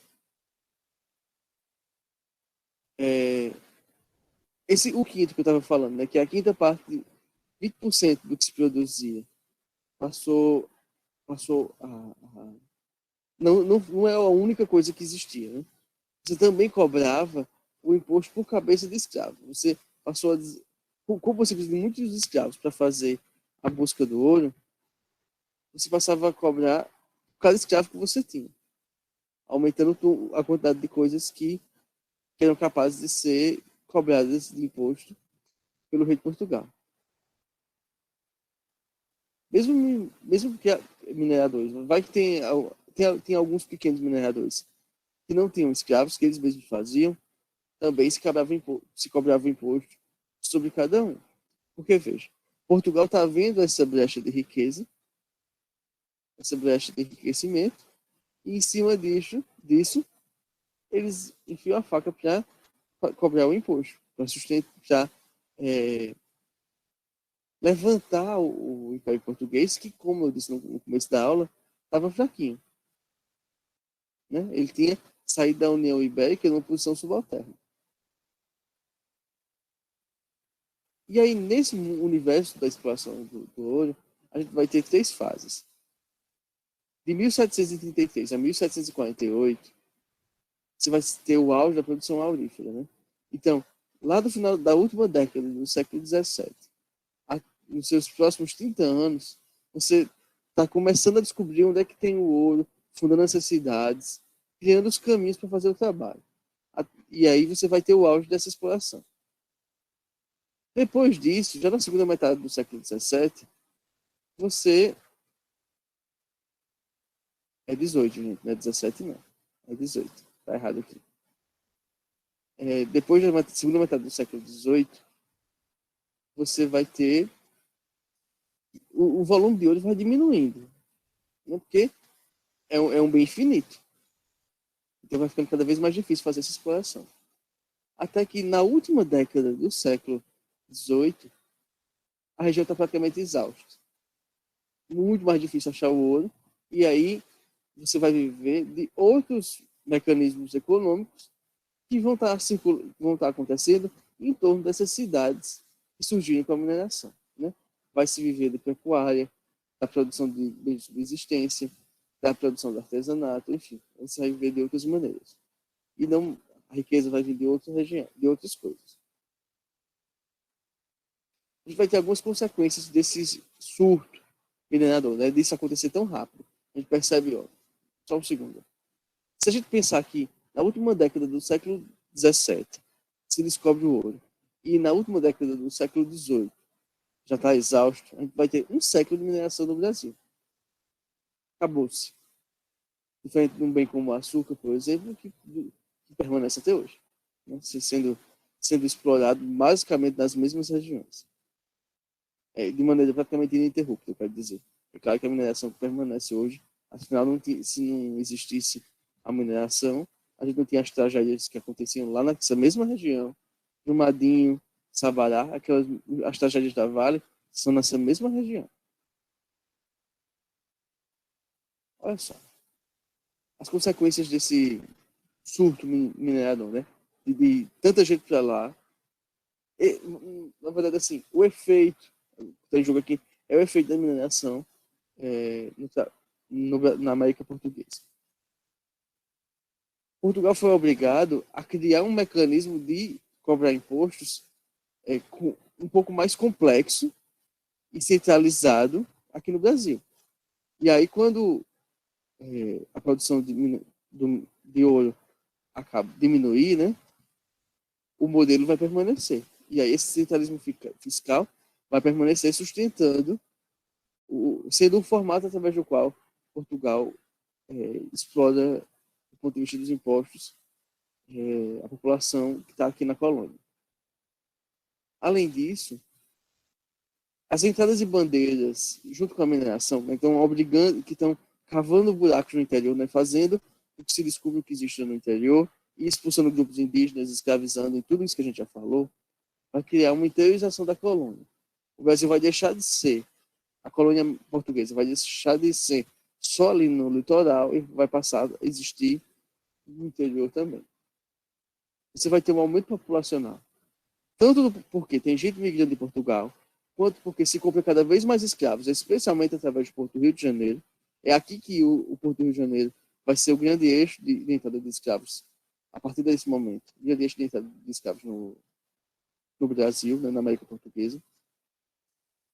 O quinto que eu estava falando, né, que a quinta parte, 20% do que se produzia, passou não é a única coisa que existia. Né? Você também cobrava o imposto por cabeça de escravo. Você passou a como você precisa de muitos escravos para fazer a busca do ouro, você passava a cobrar cada escravo que você tinha, aumentando a quantidade de coisas que eram capazes de ser cobradas de imposto pelo rei de Portugal. Mesmo que mineradores, vai que tem alguns pequenos mineradores que não tinham escravos, que eles mesmos faziam, também se cobrava imposto sobre cada um. Porque, veja, Portugal está vendo essa brecha de riqueza, essa brecha de enriquecimento, e em cima disso eles enfiam a faca para cobrar o imposto, para sustentar, levantar o Império Português, que, como eu disse no começo da aula, estava fraquinho. Né? Ele tinha saído da União Ibérica numa posição subalterna. E aí, nesse universo da exploração do ouro, a gente vai ter três fases. De 1733 a 1748, você vai ter o auge da produção aurífera. Né? Então, lá do final da última década do século XVII, nos seus próximos 30 anos, você está começando a descobrir onde é que tem o ouro, fundando essas cidades, criando os caminhos para fazer o trabalho. E aí você vai ter o auge dessa exploração. Depois disso, já na segunda metade do século XVII, você... É 18, gente, não é 17 não. É 18, tá errado aqui. Depois da segunda metade do século XVIII, você vai ter... O volume de ouro vai diminuindo, né? Porque é um bem finito. Então vai ficando cada vez mais difícil fazer essa exploração. Até que na última década do século XVIII, a região está praticamente exausta. Muito mais difícil achar o ouro. E aí você vai viver de outros mecanismos econômicos que vão estar acontecendo em torno dessas cidades que surgiram com a mineração. Né? Vai se viver de pecuária, da produção de bens de subsistência, da produção de artesanato, enfim. Você vai viver de outras maneiras. E não a riqueza vai vir de outra região, de outras coisas. A gente vai ter algumas consequências desse surto minerador, né? Disso acontecer tão rápido. A gente percebe, ó, só um segundo. Se a gente pensar que na última década do século XVII se descobre o ouro, e na última década do século XVIII já está exausto, a gente vai ter um século de mineração no Brasil. Acabou-se. Diferente de um bem como o açúcar, por exemplo, que permanece até hoje, né? Sendo explorado basicamente nas mesmas regiões. De maneira praticamente ininterrupta, eu quero dizer. É claro que a mineração permanece hoje, afinal, se não existisse a mineração, a gente não tinha as tragédias que aconteciam lá nessa mesma região, Brumadinho, Sabará, as tragédias da Vale, são nessa mesma região. Olha só, as consequências desse surto minerador, né? De tanta gente para lá. Na verdade, assim, o efeito que está em jogo aqui é o efeito da mineração na América Portuguesa. Portugal foi obrigado a criar um mecanismo de cobrar impostos um pouco mais complexo e centralizado aqui no Brasil. E aí, quando a produção de ouro acaba diminuir, né, o modelo vai permanecer. E aí esse centralismo fiscal vai permanecer sustentando, sendo um formato através do qual Portugal explora, do ponto de vista dos impostos, a população que está aqui na colônia. Além disso, as entradas de bandeiras, junto com a mineração, né, que estão cavando buracos no interior, né, fazendo com que se descubra o que existe no interior e expulsando grupos indígenas, escravizando, e tudo isso que a gente já falou, vai criar uma interiorização da colônia. O Brasil vai deixar de ser, a colônia portuguesa vai deixar de ser só ali no litoral e vai passar a existir no interior também. Você vai ter um aumento populacional, tanto porque tem gente migrando de Portugal, quanto porque se compra cada vez mais escravos, especialmente através do Porto do Rio de Janeiro. É aqui que o Porto do Rio de Janeiro vai ser o grande eixo de entrada de escravos, a partir desse momento, o grande eixo de entrada de escravos no Brasil, né, na América Portuguesa.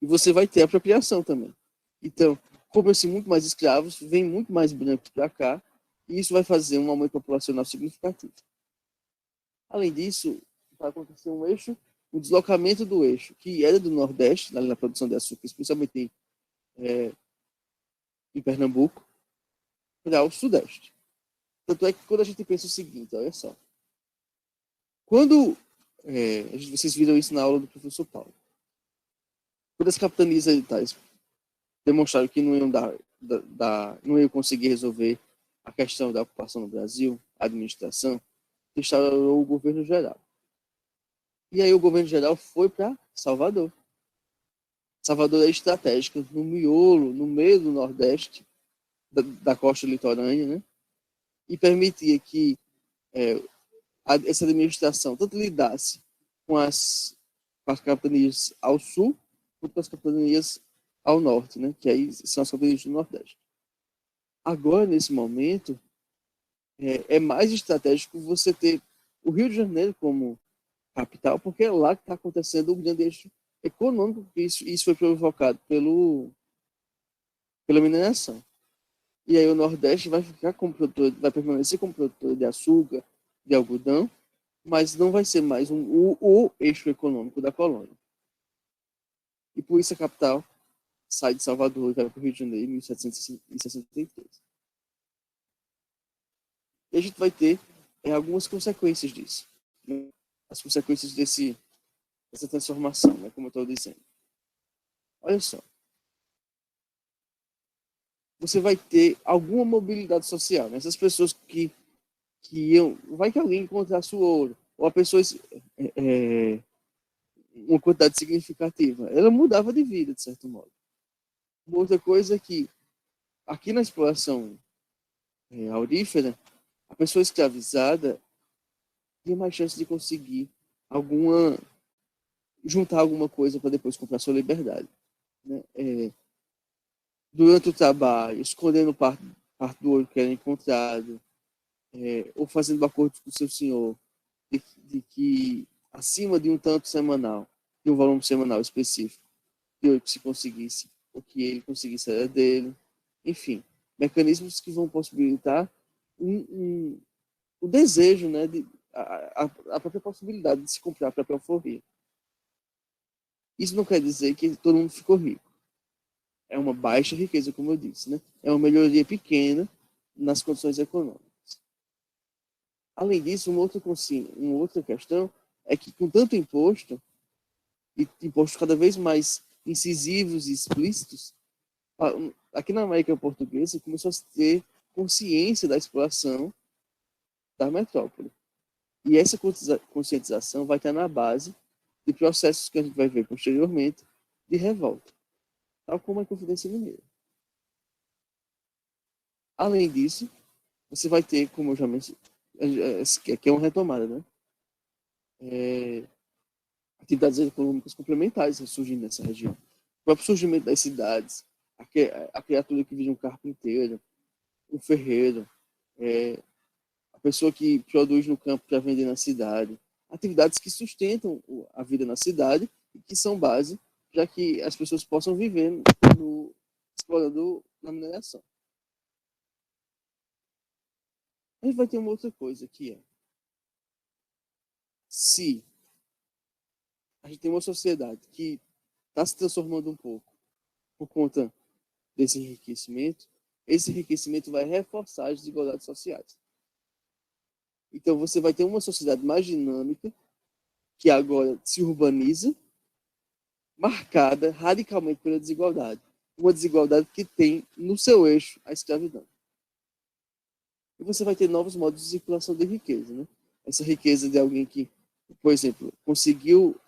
E você vai ter apropriação também. Então, compra-se muito mais escravos, vem muito mais brancos para cá, e isso vai fazer um aumento populacional significativo. Além disso, vai acontecer um deslocamento do eixo, que era do Nordeste, na produção de açúcar, especialmente em Pernambuco, para o Sudeste. Tanto é que quando a gente pensa o seguinte, olha só, quando vocês viram isso na aula do professor Paulo, quando as capitanias hereditárias demonstraram que não não iam conseguir resolver a questão da ocupação no Brasil, a administração, instaurou o governo geral. E aí o governo geral foi para Salvador. Salvador é estratégica, no miolo, no meio do Nordeste, da costa litorânea, né? E permitia que essa administração tanto lidasse com as capitanias ao sul, quanto com as capitanias ao norte, né? Que aí são as capitanias do Nordeste. Agora, nesse momento, é mais estratégico você ter o Rio de Janeiro como capital, porque é lá que está acontecendo o grande eixo econômico, porque isso foi provocado pela mineração. E aí o Nordeste vai vai permanecer como produtor de açúcar, de algodão, mas não vai ser mais o eixo econômico da colônia. E por isso a capital sai de Salvador e vai para o Rio de Janeiro em 1763. E a gente vai ter algumas consequências disso, né? As consequências dessa transformação, né? Como eu estou dizendo. Olha só. Você vai ter alguma mobilidade social, né? Essas pessoas que iam... Vai que alguém encontrasse o ouro, ou a pessoa... uma quantidade significativa. Ela mudava de vida, de certo modo. Uma outra coisa é que, aqui na exploração aurífera, a pessoa escravizada tinha mais chance de conseguir juntar alguma coisa para depois comprar sua liberdade, né? Durante o trabalho, escondendo parte do ouro que era encontrado, ou fazendo acordos com o seu senhor de que acima de um tanto semanal, de um volume semanal específico, de ouro que se conseguisse, o que ele conseguisse era dele. Enfim, mecanismos que vão possibilitar o desejo, né, a própria possibilidade de se comprar a própria alforria. Isso não quer dizer que todo mundo ficou rico. É uma baixa riqueza, como eu disse, né? É uma melhoria pequena nas condições econômicas. Além disso, uma outra questão é que com tanto imposto, e impostos cada vez mais incisivos e explícitos, aqui na América Portuguesa começou a ter consciência da exploração da metrópole. E essa conscientização vai estar na base de processos que a gente vai ver posteriormente de revolta, tal como a Confidência Mineira. Além disso, você vai ter, como eu já mencionei, que é uma retomada, né? Atividades econômicas complementares surgindo nessa região. O próprio surgimento das cidades, a criatura que vive um carpinteiro, um ferreiro, a pessoa que produz no campo para vender na cidade, atividades que sustentam a vida na cidade e que são base para que as pessoas possam viver explorando na mineração. A gente vai ter uma outra coisa que é, se a gente tem uma sociedade que está se transformando um pouco por conta desse enriquecimento, esse enriquecimento vai reforçar as desigualdades sociais. Então você vai ter uma sociedade mais dinâmica, que agora se urbaniza, marcada radicalmente pela desigualdade. Uma desigualdade que tem no seu eixo a escravidão. E você vai ter novos modos de circulação de riqueza, né? Essa riqueza de alguém que, por exemplo, conseguiu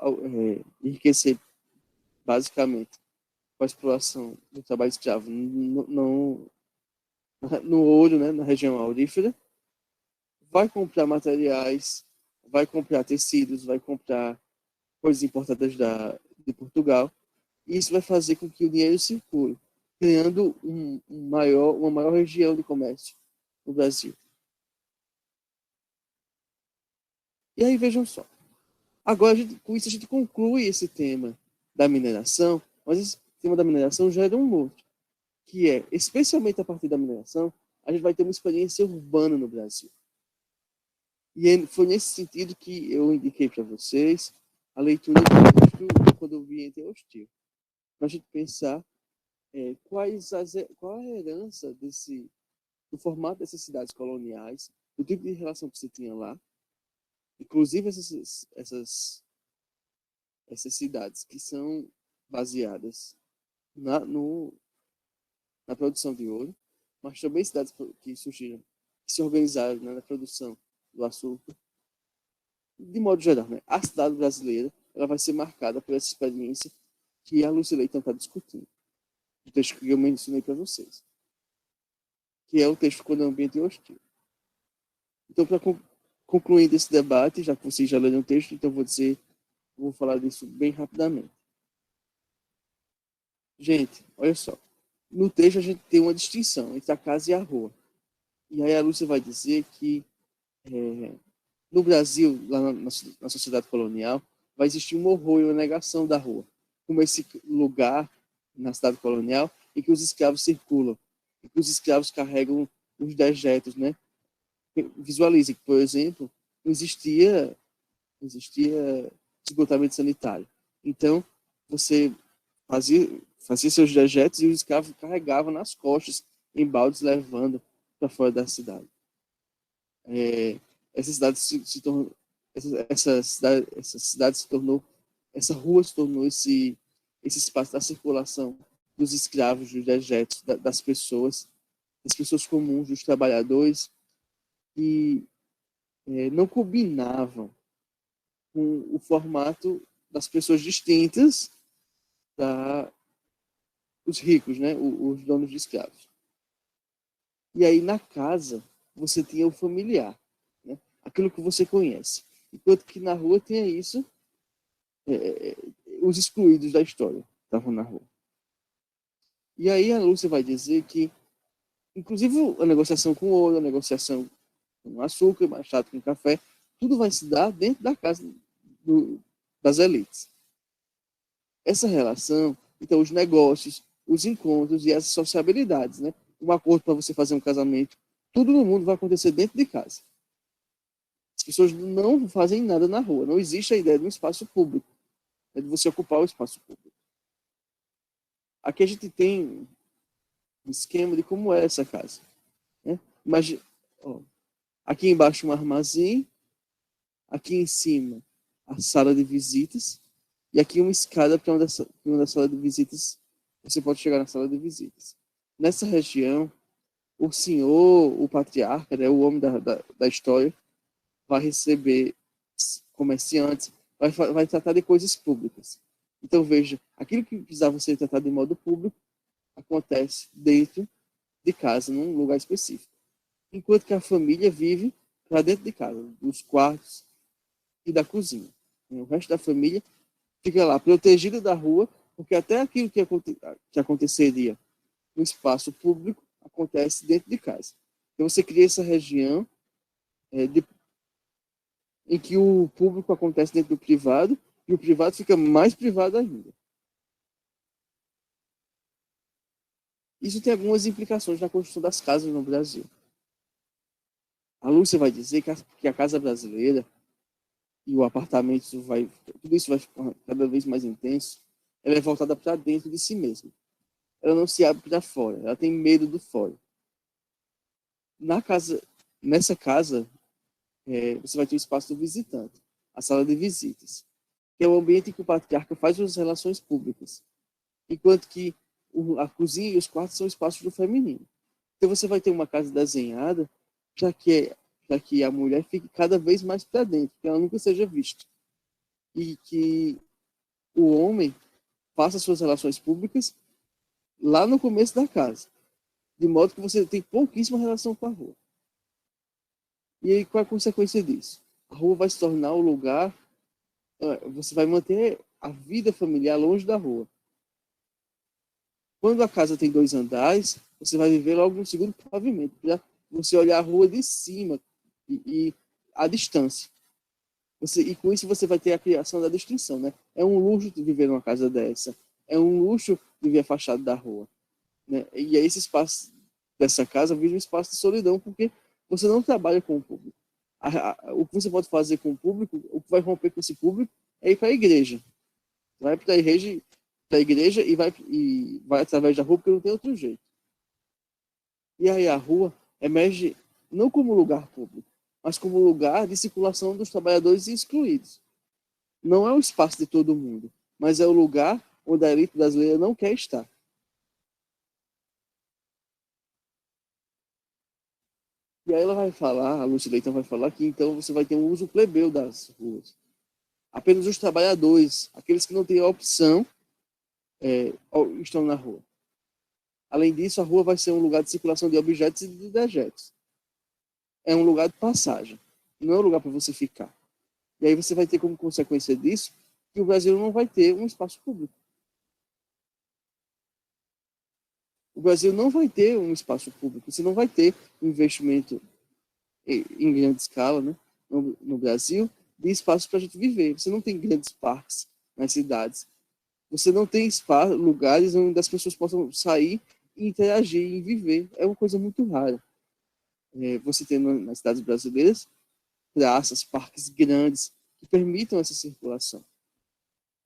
enriquecer basicamente com a exploração do trabalho escravo no ouro, né, na região aurífera, vai comprar materiais, vai comprar tecidos, vai comprar coisas importadas de Portugal, e isso vai fazer com que o dinheiro circule, criando uma maior região de comércio no Brasil. E aí, vejam só. Agora, com isso, a gente conclui esse tema da mineração, mas esse tema da mineração gera um outro, que é, especialmente a partir da mineração, a gente vai ter uma experiência urbana no Brasil. E foi nesse sentido que eu indiquei para vocês a leitura do Rodoviante Hostil, para a gente pensar qual a herança do formato dessas cidades coloniais, o tipo de relação que você tinha lá, inclusive essas cidades que são baseadas na produção de ouro, mas também cidades que surgiram, que se organizaram, né, na produção do açúcar. De modo geral, né, a cidade brasileira ela vai ser marcada por essa experiência que a Lúcia Leitão está discutindo. O texto que eu mencionei para vocês, que é o texto Quando o Ambiente Hostil. Então, para concluir esse debate, já que vocês já leram o texto, então vou falar disso bem rapidamente. Gente, olha só. No texto a gente tem uma distinção entre a casa e a rua. E aí a Lúcia vai dizer que no Brasil, lá na sociedade colonial, vai existir um horror e uma negação da rua, como esse lugar na cidade colonial em que os escravos circulam, em que os escravos carregam os dejetos, né? Visualize que, por exemplo, não existia esgotamento sanitário. Então, você fazia seus dejetos e os escravos carregavam nas costas em baldes, levando para fora da cidade. Essa cidade se tornou, essa rua se tornou esse espaço da circulação dos escravos, dos dejetos, das pessoas comuns, dos trabalhadores, que não combinavam com o formato das pessoas distintas os ricos, né, os donos de escravos. E aí, na casa, você tinha o familiar, né, aquilo que você conhece. Enquanto que na rua tinha isso, os excluídos da história estavam na rua. E aí a Lúcia vai dizer que, inclusive, a negociação com ouro, a negociação com açúcar, machado com café, tudo vai se dar dentro da casa das elites. Essa relação, então, os negócios, os encontros e as sociabilidades, né? Um acordo para você fazer um casamento, tudo no mundo vai acontecer dentro de casa. As pessoas não fazem nada na rua, não existe a ideia de um espaço público. é de você ocupar o espaço público. Aqui a gente tem um esquema de como é essa casa, né? Imagina, ó, aqui embaixo um armazém, aqui em cima a sala de visitas, e aqui uma escada para uma da sala de visitas, você pode chegar na sala de visitas. Nessa região, o senhor, o patriarca, né, o homem da história, vai receber comerciantes, vai tratar de coisas públicas. Então, veja, aquilo que precisava ser tratado de modo público acontece dentro de casa, num lugar específico. Enquanto que a família vive para dentro de casa, dos quartos e da cozinha. O resto da família fica lá, protegido da rua, porque até aquilo que aconteceria no espaço público acontece dentro de casa. Então, você cria essa região em que o público acontece dentro do privado e o privado fica mais privado ainda. Isso tem algumas implicações na construção das casas no Brasil. A Lúcia vai dizer que a casa brasileira e o apartamento, tudo isso vai ficar cada vez mais intenso, ela é voltada para dentro de si mesma. Ela não se abre para fora, ela tem medo do fora. Nessa casa, você vai ter o espaço do visitante, a sala de visitas, que é o ambiente em que o patriarca faz as relações públicas, enquanto que a cozinha e os quartos são espaços do feminino. Então você vai ter uma casa desenhada para que a mulher fique cada vez mais para dentro, que ela nunca seja vista. E que o homem faça suas relações públicas lá no começo da casa, de modo que você tem pouquíssima relação com a rua. E aí, qual é a consequência disso? A rua vai se tornar o lugar, você vai manter a vida familiar longe da rua. Quando a casa tem 2 andares, você vai viver logo no segundo pavimento, para você olhar a rua de cima e a distância. E com isso você vai ter a criação da distinção, né? É um luxo de viver numa casa dessa. É um luxo viver afastado da rua, né? E aí esse espaço dessa casa vira um espaço de solidão, porque você não trabalha com o público. O que você pode fazer com o público, o que vai romper com esse público, é ir para a igreja. Vai para a igreja e vai através da rua, porque não tem outro jeito. E aí a rua emerge não como lugar público, mas como lugar de circulação dos trabalhadores excluídos. Não é o espaço de todo mundo, mas é o lugar onde a elite brasileira não quer estar. E aí ela vai falar, a Lúcia Leitão vai falar que então você vai ter um uso plebeu das ruas. Apenas os trabalhadores, aqueles que não têm a opção, estão na rua. Além disso, a rua vai ser um lugar de circulação de objetos e de dejetos. É um lugar de passagem, não é um lugar para você ficar. E aí você vai ter como consequência disso que o Brasil não vai ter um espaço público. O Brasil não vai ter um espaço público, você não vai ter um investimento em grande escala, né, no Brasil, de espaços para a gente viver. Você não tem grandes parques nas cidades. Você não tem lugares onde as pessoas possam sair e interagir e viver. É uma coisa muito rara. Você tem nas cidades brasileiras praças, parques grandes que permitam essa circulação.